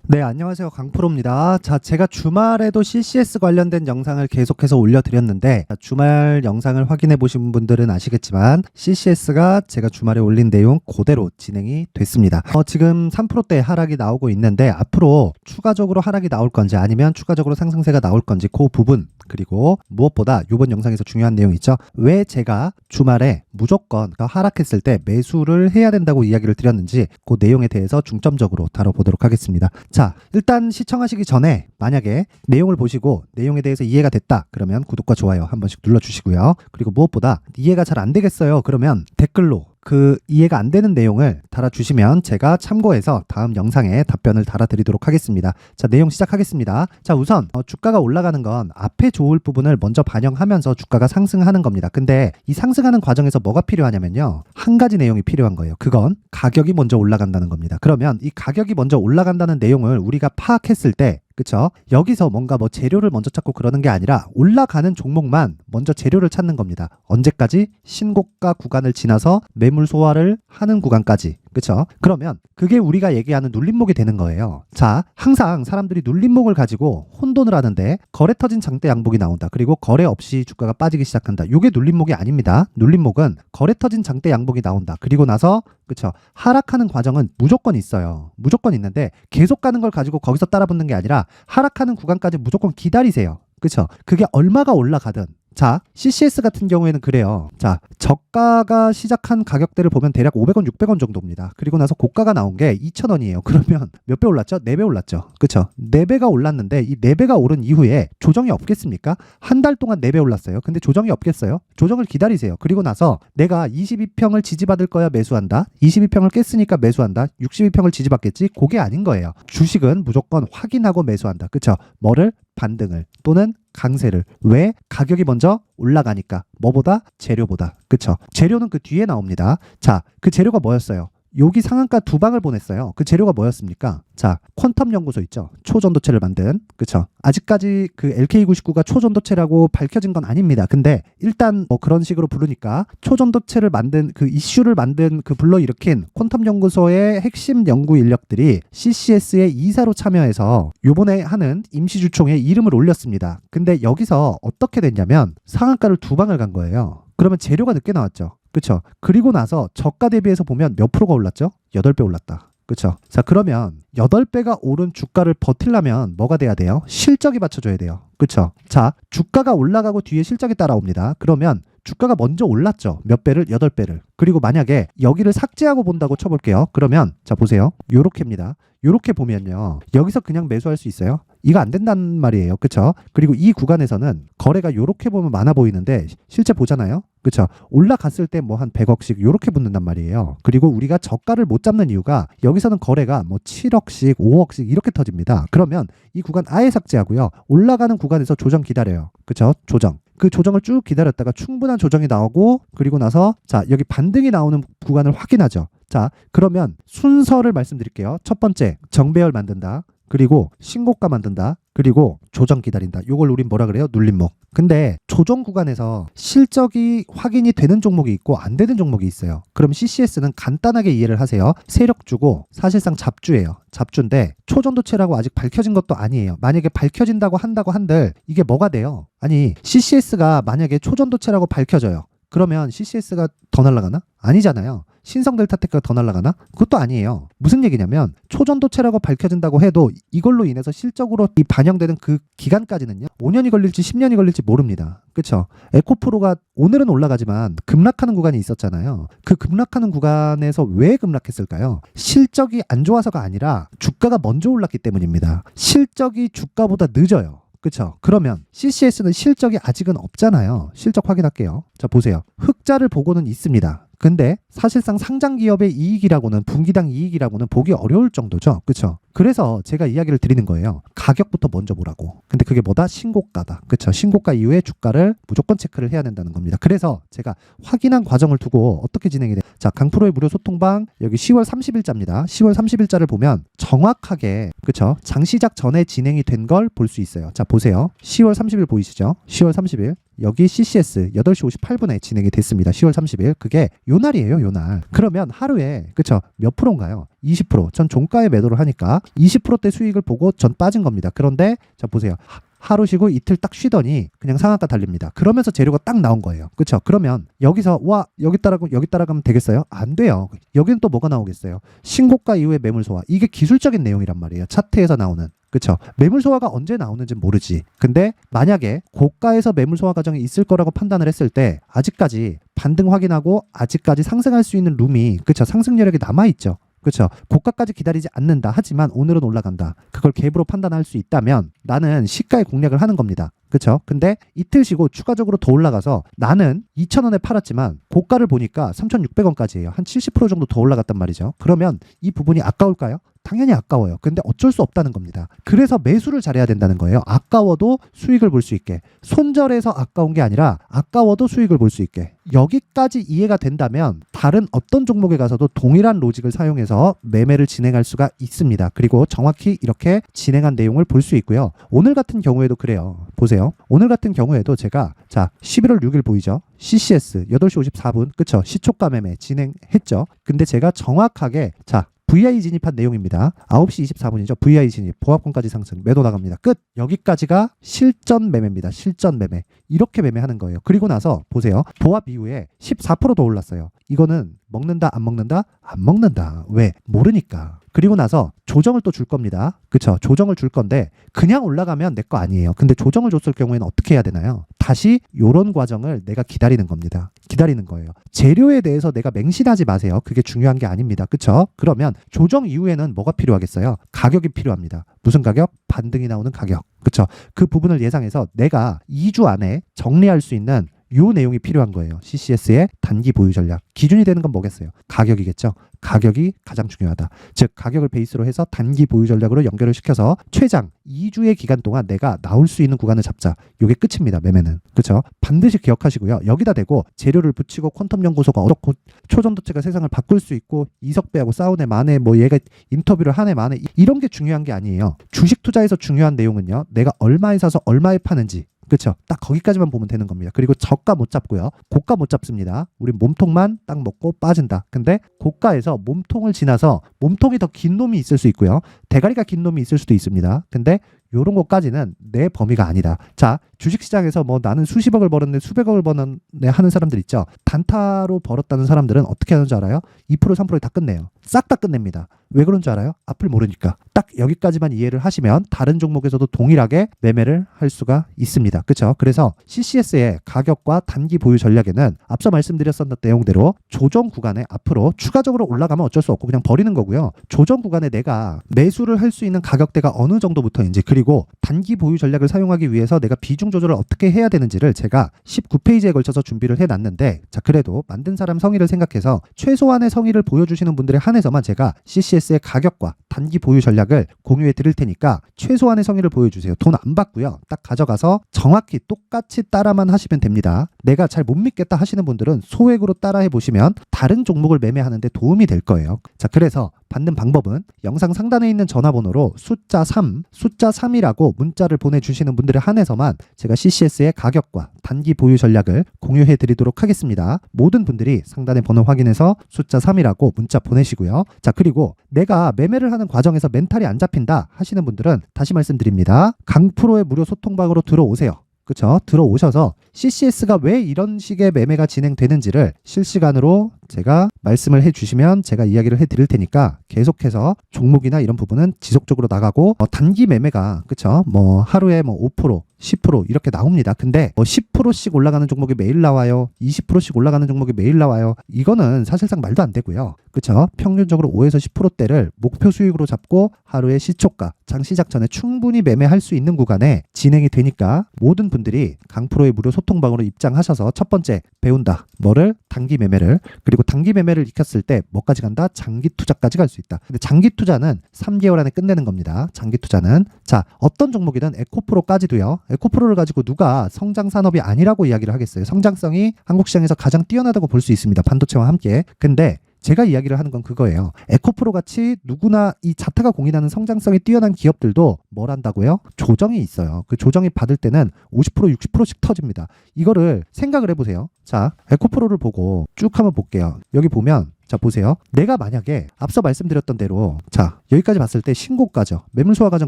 네, 안녕하세요. 강프로입니다. 자, 제가 주말에도 CCS 관련된 영상을 계속해서 올려드렸는데, 주말 영상을 확인해 보신 분들은 아시겠지만, CCS가 제가 주말에 올린 내용 그대로 진행이 됐습니다. 지금 3%대 하락이 나오고 있는데, 앞으로 추가적으로 하락이 나올 건지 아니면 추가적으로 상승세가 나올 건지 그 부분, 그리고 무엇보다 이번 영상에서 중요한 내용 있죠. 왜 제가 주말에 무조건 하락했을 때 매수를 해야 된다고 이야기를 드렸는지 그 내용에 대해서 중점적으로 다뤄보도록 하겠습니다. 자, 일단 시청하시기 전에 만약에 내용을 보시고 내용에 대해서 이해가 됐다 그러면 구독과 좋아요 한 번씩 눌러주시고요. 그리고 무엇보다 이해가 잘 안 되겠어요 그러면 댓글로 그 이해가 안 되는 내용을 달아주시면 제가 참고해서 다음 영상에 답변을 달아드리도록 하겠습니다. 자, 내용 시작하겠습니다. 자, 우선 주가가 올라가는 건 앞에 좋을 부분을 먼저 반영하면서 주가가 상승하는 겁니다. 근데 이 상승하는 과정에서 뭐가 필요하냐면요, 한 가지 내용이 필요한 거예요. 그건 가격이 먼저 올라간다는 겁니다. 그러면 이 가격이 먼저 올라간다는 내용을 우리가 파악했을 때, 그쵸? 여기서 뭔가 재료를 먼저 찾고 그러는 게 아니라 올라가는 종목만 먼저 재료를 찾는 겁니다. 언제까지? 신고가 구간을 지나서 매물 소화를 하는 구간까지. 그쵸? 그러면 그게 우리가 얘기하는 눌림목이 되는 거예요. 자, 항상 사람들이 눌림목을 가지고 혼돈을 하는데 거래 터진 장대 양봉이 나온다. 그리고 거래 없이 주가가 빠지기 시작한다. 이게 눌림목이 아닙니다. 눌림목은 거래 터진 장대 양봉이 나온다. 그리고 나서 그쵸? 하락하는 과정은 무조건 있어요. 무조건 있는데 계속 가는 걸 가지고 거기서 따라붙는 게 아니라 하락하는 구간까지 무조건 기다리세요. 그쵸? 그게 얼마가 올라가든. 자, CCS 같은 경우에는 그래요. 자, 저가가 시작한 가격대를 보면 대략 500원, 600원 정도입니다. 그리고 나서 고가가 나온 게 2,000원이에요. 그러면 몇 배 올랐죠? 4배 올랐죠. 그쵸? 4배가 올랐는데 이 4배가 오른 이후에 조정이 없겠습니까? 한 달 동안 4배 올랐어요. 근데 조정이 없겠어요? 조정을 기다리세요. 그리고 나서 내가 22평을 지지받을 거야 매수한다. 22평을 깼으니까 매수한다. 62평을 지지받겠지? 그게 아닌 거예요. 주식은 무조건 확인하고 매수한다. 그쵸? 뭐를? 반등을 또는 강세를. 왜? 가격이 먼저 올라가니까. 뭐보다? 재료보다. 그쵸? 재료는 그 뒤에 나옵니다. 자, 그 재료가 뭐였어요? 여기 상한가 두 방을 보냈어요. 그 재료가 뭐였습니까? 자, 퀀텀 연구소 있죠? 초전도체를 만든. 그쵸? 아직까지 그 LK99가 초전도체라고 밝혀진 건 아닙니다. 근데 일단 그런 식으로 부르니까 초전도체를 만든 그 이슈를 만든 그 불러일으킨 퀀텀 연구소의 핵심 연구 인력들이 CCS의 이사로 참여해서 요번에 하는 임시주총에 이름을 올렸습니다. 근데 여기서 어떻게 됐냐면 상한가를 두 방을 간 거예요. 그러면 재료가 늦게 나왔죠. 그쵸? 그리고 나서 저가 대비해서 보면 몇 프로가 올랐죠? 8배 올랐다. 그쵸? 자, 그러면 8배가 오른 주가를 버틸려면 뭐가 돼야 돼요? 실적이 받쳐줘야 돼요. 그쵸? 자, 주가가 올라가고 뒤에 실적이 따라옵니다. 그러면 주가가 먼저 올랐죠. 몇 배를? 8배를. 그리고 만약에 여기를 삭제하고 본다고 쳐볼게요. 그러면 자, 보세요. 요렇게입니다. 요렇게 보면요, 여기서 그냥 매수할 수 있어요? 이거 안 된단 말이에요. 그쵸? 그리고 이 구간에서는 거래가 요렇게 보면 많아 보이는데 실제 보잖아요. 그쵸? 올라갔을 때 한 100억씩 요렇게 붙는단 말이에요. 그리고 우리가 저가를 못 잡는 이유가 여기서는 거래가 7억씩 5억씩 이렇게 터집니다. 그러면 이 구간 아예 삭제하고요, 올라가는 구간에서 조정 기다려요. 그쵸? 조정. 그 조정을 쭉 기다렸다가 충분한 조정이 나오고, 그리고 나서 자, 여기 반등이 나오는 구간을 확인하죠. 자, 그러면 순서를 말씀드릴게요. 첫 번째, 정배열 만든다. 그리고 신고가 만든다. 그리고 조정 기다린다. 요걸 우린 뭐라 그래요? 눌림목. 근데 조정 구간에서 실적이 확인이 되는 종목이 있고 안 되는 종목이 있어요. 그럼 CCS는 간단하게 이해를 하세요. 세력주고 사실상 잡주예요. 잡주인데 초전도체라고 아직 밝혀진 것도 아니에요. 만약에 밝혀진다고 한다고 한들 이게 뭐가 돼요? 아니, CCS가 만약에 초전도체라고 밝혀져요. 그러면 CCS가 더 날아가나? 아니잖아요. 신성델타테크가 더 날아가나? 그것도 아니에요. 무슨 얘기냐면 초전도체라고 밝혀진다고 해도 이걸로 인해서 실적으로 이 반영되는 그 기간까지는요, 5년이 걸릴지 10년이 걸릴지 모릅니다. 그쵸? 에코프로가 오늘은 올라가지만 급락하는 구간이 있었잖아요. 그 급락하는 구간에서 왜 급락했을까요? 실적이 안 좋아서가 아니라 주가가 먼저 올랐기 때문입니다. 실적이 주가보다 늦어요. 그쵸? 그러면 CCS는 실적이 아직은 없잖아요. 실적 확인할게요. 자, 보세요. 흑자를 보고는 있습니다. 근데 사실상 상장 기업의 이익이라고는, 분기당 이익이라고는 보기 어려울 정도죠. 그쵸? 그래서 제가 이야기를 드리는 거예요. 가격부터 먼저 보라고. 근데 그게 뭐다? 신고가다. 그쵸? 신고가 이후에 주가를 무조건 체크를 해야 된다는 겁니다. 그래서 제가 확인한 과정을 두고 어떻게 진행이 돼? 자, 강프로의 무료 소통방 여기 10월 30일자입니다. 10월 30일자를 보면 정확하게, 그쵸? 장 시작 전에 진행이 된 걸 볼 수 있어요. 자, 보세요. 10월 30일 보이시죠? 10월 30일. 여기 CCS 8시 58분에 진행이 됐습니다. 10월 30일. 그게 요 날이에요, 요 날. 그러면 하루에 그쵸? 몇 프로인가요? 20%. 전 종가에 매도를 하니까 20%대 수익을 보고 전 빠진 겁니다. 그런데 자 보세요. 하루 쉬고 이틀 딱 쉬더니 그냥 상한가 달립니다. 그러면서 재료가 딱 나온 거예요. 그렇죠? 그러면 여기서 와 여기 따라가면 되겠어요? 안 돼요. 여기는 또 뭐가 나오겠어요? 신고가 이후에 매물 소화. 이게 기술적인 내용이란 말이에요. 차트에서 나오는. 그렇죠? 매물 소화가 언제 나오는지 모르지. 근데 만약에 고가에서 매물 소화 과정이 있을 거라고 판단을 했을 때 아직까지 반등 확인하고 아직까지 상승할 수 있는 룸이 그렇죠? 상승 여력이 남아 있죠. 그렇죠. 고가까지 기다리지 않는다. 하지만 오늘은 올라간다. 그걸 갭으로 판단할 수 있다면 나는 시가에 공략을 하는 겁니다. 그렇죠. 근데 이틀 쉬고 추가적으로 더 올라가서 나는 2,000원에 팔았지만 고가를 보니까 3,600원까지예요. 한 70% 정도 더 올라갔단 말이죠. 그러면 이 부분이 아까울까요? 당연히 아까워요. 근데 어쩔 수 없다는 겁니다. 그래서 매수를 잘해야 된다는 거예요. 아까워도 수익을 볼 수 있게. 손절해서 아까운 게 아니라 아까워도 수익을 볼 수 있게. 여기까지 이해가 된다면 다른 어떤 종목에 가서도 동일한 로직을 사용해서 매매를 진행할 수가 있습니다. 그리고 정확히 이렇게 진행한 내용을 볼 수 있고요. 오늘 같은 경우에도 그래요. 보세요. 오늘 같은 경우에도 제가 자 11월 6일 보이죠? CCS 8시 54분 그쵸? 시초가 매매 진행했죠. 근데 제가 정확하게 자 VI 진입한 내용입니다. 9시 24분이죠. VI 진입, 보합권까지 상승, 매도 나갑니다. 끝! 여기까지가 실전 매매입니다. 실전 매매. 이렇게 매매하는 거예요. 그리고 나서 보세요. 보합 이후에 14%더 올랐어요. 이거는 먹는다, 안 먹는다? 안 먹는다. 왜? 모르니까. 그리고 나서 조정을 또 줄 겁니다. 그쵸? 조정을 줄 건데 그냥 올라가면 내 거 아니에요. 근데 조정을 줬을 경우에는 어떻게 해야 되나요? 다시 요런 과정을 내가 기다리는 겁니다. 기다리는 거예요. 재료에 대해서 내가 맹신하지 마세요. 그게 중요한 게 아닙니다. 그쵸? 그러면 조정 이후에는 뭐가 필요하겠어요? 가격이 필요합니다. 무슨 가격? 반등이 나오는 가격. 그쵸? 그 부분을 예상해서 내가 2주 안에 정리할 수 있는 요 내용이 필요한 거예요. CCS의 단기 보유 전략. 기준이 되는 건 뭐겠어요? 가격이겠죠. 가격이 가장 중요하다. 즉 가격을 베이스로 해서 단기 보유 전략으로 연결을 시켜서 최장 2주의 기간 동안 내가 나올 수 있는 구간을 잡자. 요게 끝입니다. 매매는. 그렇죠? 반드시 기억하시고요. 여기다 대고 재료를 붙이고 퀀텀 연구소가 어떻고 초전도체가 세상을 바꿀 수 있고 이석배하고 싸우네 마네 뭐 얘가 인터뷰를 하네 마네 이런 게 중요한 게 아니에요. 주식 투자에서 중요한 내용은요. 내가 얼마에 사서 얼마에 파는지 그렇죠. 딱 거기까지만 보면 되는 겁니다. 그리고 저가 못 잡고요. 고가 못 잡습니다. 우리 몸통만 딱 먹고 빠진다. 근데 고가에서 몸통을 지나서 몸통이 더 긴 놈이 있을 수 있고요. 대가리가 긴 놈이 있을 수도 있습니다. 근데 요런 것까지는 내 범위가 아니다. 자, 주식시장에서 뭐 나는 수십억을 벌었네, 수백억을 벌었네 하는 사람들 있죠. 단타로 벌었다는 사람들은 어떻게 하는 줄 알아요? 2%, 3%에 다 끝내요. 싹 다 끝냅니다. 왜 그런 줄 알아요? 앞을 모르니까. 딱 여기까지만 이해를 하시면 다른 종목에서도 동일하게 매매를 할 수가 있습니다. 그렇죠? 그래서 CCS의 가격과 단기 보유 전략에는 앞서 말씀드렸었던 내용대로 조정 구간에 앞으로 추가적으로 올라가면 어쩔 수 없고 그냥 버리는 거고요. 조정 구간에 내가 매수를 할 수 있는 가격대가 어느 정도부터인지 그리고 단기 보유 전략을 사용하기 위해서 내가 비중 조절을 어떻게 해야 되는지를 제가 19페이지에 걸쳐서 준비를 해놨는데 자 그래도 만든 사람 성의를 생각해서 최소한의 성의를 보여주시는 분들에 한해서만 제가 CCS의 가격과 단기 보유 전략을 공유해 드릴 테니까 최소한의 성의를 보여주세요. 돈 안 받고요. 딱 가져가서 정확히 똑같이 따라만 하시면 됩니다. 내가 잘 못 믿겠다 하시는 분들은 소액으로 따라해 보시면 다른 종목을 매매하는데 도움이 될 거예요. 자 그래서 받는 방법은 영상 상단에 있는 전화번호로 숫자 3이라고 문자를 보내주시는 분들에 한해서만 제가 CCS의 가격과 단기 보유 전략을 공유해 드리도록 하겠습니다. 모든 분들이 상단의 번호 확인해서 숫자 3이라고 문자 보내시고요. 자 그리고 내가 매매를 하는 과정에서 멘탈이 안 잡힌다 하시는 분들은 다시 말씀드립니다. 강프로의 무료 소통방으로 들어오세요. 그쵸? 들어오셔서 CCS가 왜 이런 식의 매매가 진행되는지를 실시간으로 제가 말씀을 해주시면 제가 이야기를 해드릴 테니까 계속해서 종목이나 이런 부분은 지속적으로 나가고 단기 매매가 그쵸? 뭐 하루에 뭐 5%, 10% 이렇게 나옵니다. 근데 뭐 10%씩 올라가는 종목이 매일 나와요. 20%씩 올라가는 종목이 매일 나와요. 이거는 사실상 말도 안 되고요. 그쵸? 평균적으로 5에서 10%대를 목표 수익으로 잡고 하루에 시초가, 장 시작 전에 충분히 매매할 수 있는 구간에 진행이 되니까 모든 분들이 강프로의 무료 소통방으로 입장하셔서 첫 번째 배운다. 뭐를? 단기 매매를. 그리고 단기 매매를 익혔을 때 뭐까지 간다? 장기 투자까지 갈 수 있다. 근데 장기 투자는 3개월 안에 끝내는 겁니다. 장기 투자는. 자, 어떤 종목이든 에코프로까지도요. 에코프로를 가지고 누가 성장 산업이 아니라고 이야기를 하겠어요. 성장성이 한국 시장에서 가장 뛰어나다고 볼 수 있습니다. 반도체와 함께. 근데 제가 이야기를 하는 건 그거예요. 에코프로 같이 누구나 이 자타가 공인하는 성장성이 뛰어난 기업들도 뭘 한다고요? 조정이 있어요. 그 조정이 받을 때는 50% 60%씩 터집니다. 이거를 생각을 해보세요. 자, 에코프로를 보고 쭉 한번 볼게요. 여기 보면 자 보세요. 내가 만약에 앞서 말씀드렸던 대로 자 여기까지 봤을 때 신고가죠. 매물 소화 과정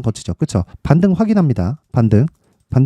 거치죠. 그쵸? 반등 확인합니다. 반등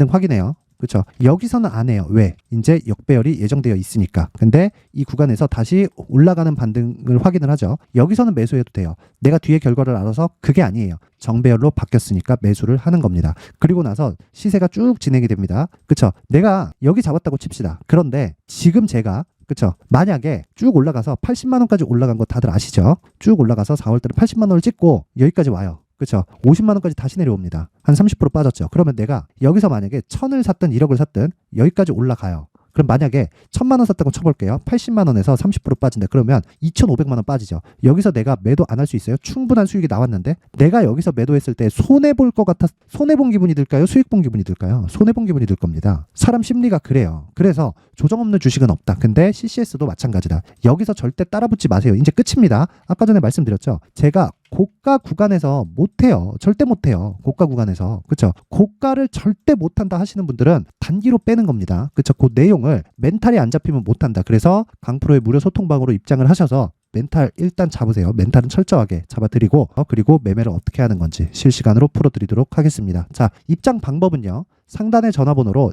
확인해요. 그쵸? 여기서는 안 해요. 왜? 이제 역배열이 예정되어 있으니까. 근데 이 구간에서 다시 올라가는 반등을 확인을 하죠. 여기서는 매수해도 돼요. 내가 뒤에 결과를 알아서 그게 아니에요. 정배열로 바뀌었으니까 매수를 하는 겁니다. 그리고 나서 시세가 쭉 진행이 됩니다. 그쵸? 내가 여기 잡았다고 칩시다. 그런데 지금 제가 그쵸? 만약에 쭉 올라가서 80만 원까지 올라간 거 다들 아시죠? 쭉 올라가서 4월달에 80만 원을 찍고 여기까지 와요. 그쵸? 50만 원까지 다시 내려옵니다. 한 30% 빠졌죠. 그러면 내가 여기서 만약에 1000을 샀든 1억을 샀든 여기까지 올라가요. 그럼 만약에 1000만 원 샀다고 쳐볼게요. 80만 원에서 30% 빠진다. 그러면 2500만 원 빠지죠. 여기서 내가 매도 안 할 수 있어요? 충분한 수익이 나왔는데 내가 여기서 매도했을 때 손해볼 것 같아 손해본 기분이 들까요? 수익 본 기분이 들까요? 손해본 기분이 들 겁니다. 사람 심리가 그래요. 그래서 조정 없는 주식은 없다. 근데 CCS도 마찬가지다. 여기서 절대 따라붙지 마세요. 이제 끝입니다. 아까 전에 말씀드렸죠. 제가 고가 구간에서 못해요. 절대 못해요. 고가 구간에서. 그쵸? 고가를 절대 못한다 하시는 분들은 단기로 빼는 겁니다. 그쵸? 그 내용을 멘탈이 안 잡히면 못한다. 그래서 강프로의 무료 소통방으로 입장을 하셔서 멘탈 일단 잡으세요. 멘탈은 철저하게 잡아드리고 그리고 매매를 어떻게 하는 건지 실시간으로 풀어드리도록 하겠습니다. 자, 입장 방법은요. 상단의 전화번호로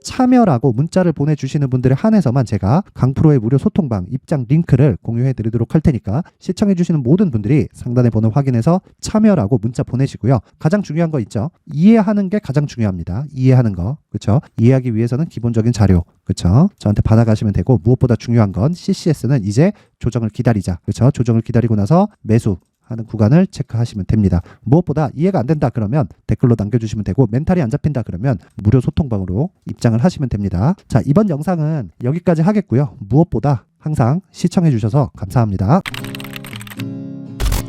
참여라고 문자를 보내주시는 분들에 한해서만 제가 강프로의 무료 소통방 입장 링크를 공유해드리도록 할 테니까 시청해주시는 모든 분들이 상단의 번호 확인해서 참여라고 문자 보내시고요. 가장 중요한 거 있죠. 이해하는 게 가장 중요합니다. 이해하는 거. 그렇죠? 이해하기 위해서는 기본적인 자료. 그렇죠? 저한테 받아가시면 되고 무엇보다 중요한 건 CCS는 이제 조정을 기다리자. 그렇죠? 조정을 기다리고 나서 매수 하는 구간을 체크하시면 됩니다. 무엇보다 이해가 안 된다 그러면 댓글로 남겨주시면 되고 멘탈이 안 잡힌다 그러면 무료 소통방으로 입장을 하시면 됩니다. 자, 이번 영상은 여기까지 하겠고요. 무엇보다 항상 시청해 주셔서 감사합니다.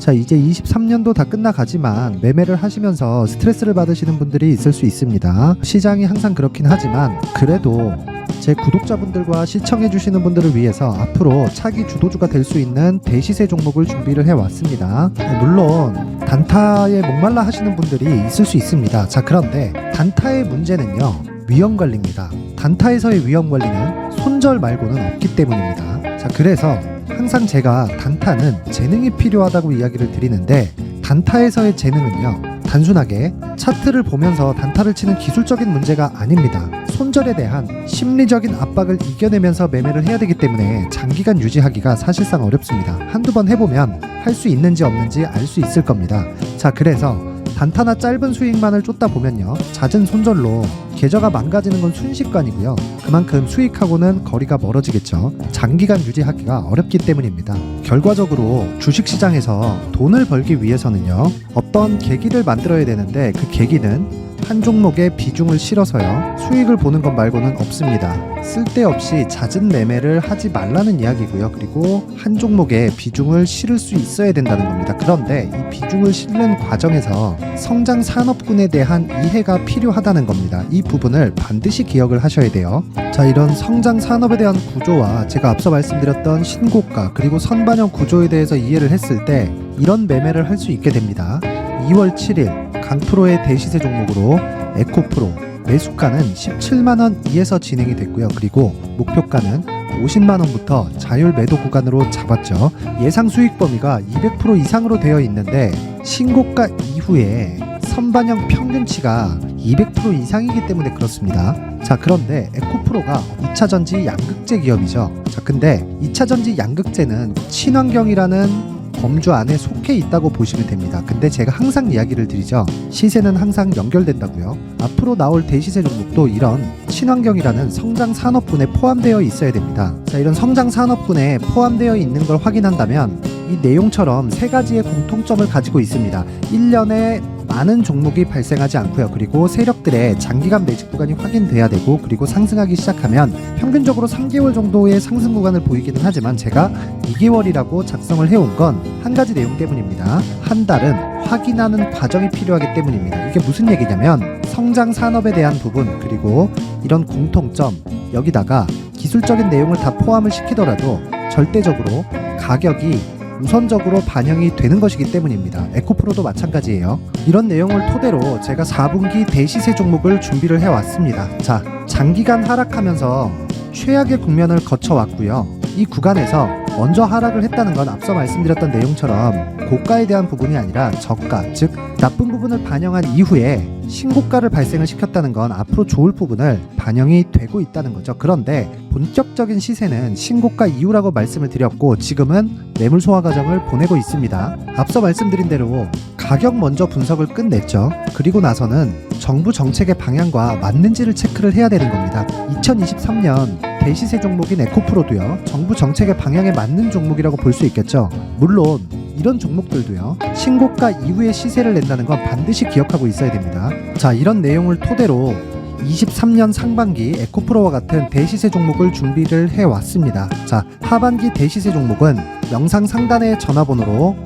자, 이제 23년도 다 끝나가지만 매매를 하시면서 스트레스를 받으시는 분들이 있을 수 있습니다. 시장이 항상 그렇긴 하지만 그래도 제 구독자분들과 시청해주시는 분들을 위해서 앞으로 차기 주도주가 될 수 있는 대시세 종목을 준비를 해왔습니다. 물론 단타에 목말라 하시는 분들이 있을 수 있습니다. 자, 그런데 단타의 문제는요, 위험관리입니다. 단타에서의 위험관리는 손절 말고는 없기 때문입니다. 자, 그래서 항상 제가 단타는 재능이 필요하다고 이야기를 드리는데 단타에서의 재능은요, 단순하게 차트를 보면서 단타를 치는 기술적인 문제가 아닙니다. 손절에 대한 심리적인 압박을 이겨내면서 매매를 해야 되기 때문에 장기간 유지하기가 사실상 어렵습니다. 한두 번 해보면 할 수 있는지 없는지 알 수 있을 겁니다. 자, 그래서 단타나 짧은 수익만을 쫓다 보면요, 잦은 손절로 계좌가 망가지는 건 순식간이고요. 그만큼 수익하고는 거리가 멀어지겠죠. 장기간 유지하기가 어렵기 때문입니다. 결과적으로 주식시장에서 돈을 벌기 위해서는요, 어떤 계기를 만들어야 되는데 그 계기는 한 종목에 비중을 실어서요, 수익을 보는 것 말고는 없습니다. 쓸데없이 잦은 매매를 하지 말라는 이야기고요. 그리고 한 종목에 비중을 실을 수 있어야 된다는 겁니다. 그런데 이 비중을 실는 과정에서 성장 산업군에 대한 이해가 필요하다는 겁니다. 이 부분을 반드시 기억을 하셔야 돼요. 자, 이런 성장 산업에 대한 구조와 제가 앞서 말씀드렸던 신고가 그리고 선반영 구조에 대해서 이해를 했을 때 이런 매매를 할 수 있게 됩니다. 2월 7일 강프로의 대시세 종목으로 에코프로 매수가는 17만원 이에서 진행이 됐고요. 그리고 목표가는 50만원부터 자율 매도 구간으로 잡았죠. 예상 수익 범위가 200% 이상으로 되어 있는데 신고가 이후에 선반영 평균치가 200% 이상이기 때문에 그렇습니다. 자, 그런데 에코프로가 2차전지 양극재 기업이죠. 자, 근데 2차전지 양극재는 친환경이라는 범주 안에 속해 있다고 보시면 됩니다. 근데 제가 항상 이야기를 드리죠. 시세는 항상 연결된다고요. 앞으로 나올 대시세 종목도 이런 친환경이라는 성장 산업군에 포함되어 있어야 됩니다. 자, 이런 성장 산업군에 포함되어 있는 걸 확인한다면 이 내용처럼 세 가지의 공통점을 가지고 있습니다. 1년에 많은 종목이 발생하지 않고요. 그리고 세력들의 장기간 매직 구간이 확인돼야 되고, 그리고 상승하기 시작하면 평균적으로 3개월 정도의 상승 구간을 보이기는 하지만 제가 2개월이라고 작성을 해온 건 한 가지 내용 때문입니다. 한 달은 확인하는 과정이 필요하기 때문입니다. 이게 무슨 얘기냐면 성장 산업에 대한 부분 그리고 이런 공통점, 여기다가 기술적인 내용을 다 포함을 시키더라도 절대적으로 가격이 우선적으로 반영이 되는 것이기 때문입니다. 에코프로도 마찬가지예요. 이런 내용을 토대로 제가 4분기 대시세 종목을 준비를 해왔습니다. 자, 장기간 하락하면서 최악의 국면을 거쳐왔고요. 이 구간에서 먼저 하락을 했다는 건 앞서 말씀드렸던 내용처럼 고가에 대한 부분이 아니라 저가, 즉 나쁜 부분을 반영한 이후에 신고가를 발생을 시켰다는 건 앞으로 좋을 부분을 반영이 되고 있다는 거죠. 그런데 본격적인 시세는 신고가 이후라고 말씀을 드렸고 지금은 매물 소화 과정을 보내고 있습니다. 앞서 말씀드린 대로 가격 먼저 분석을 끝냈죠. 그리고 나서는 정부 정책의 방향과 맞는지를 체크를 해야 되는 겁니다. 2023년 대시세 종목인 에코프로도요, 정부 정책의 방향에 맞는 종목이라고 볼 수 있겠죠. 물론 이런 종목들도요, 신고가 이후에 시세를 낸다는 건 반드시 기억하고 있어야 됩니다. 자, 이런 내용을 토대로 23년 상반기 에코프로와 같은 대시세 종목을 준비를 해왔습니다. 자, 하반기 대시세 종목은 영상 상단의 전화번호로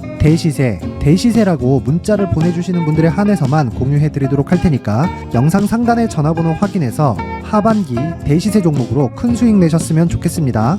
대시세라고 문자를 보내주시는 분들에 한해서만 공유해드리도록 할 테니까 영상 상단의 전화번호 확인해서 하반기 대시세 종목으로 큰 수익 내셨으면 좋겠습니다.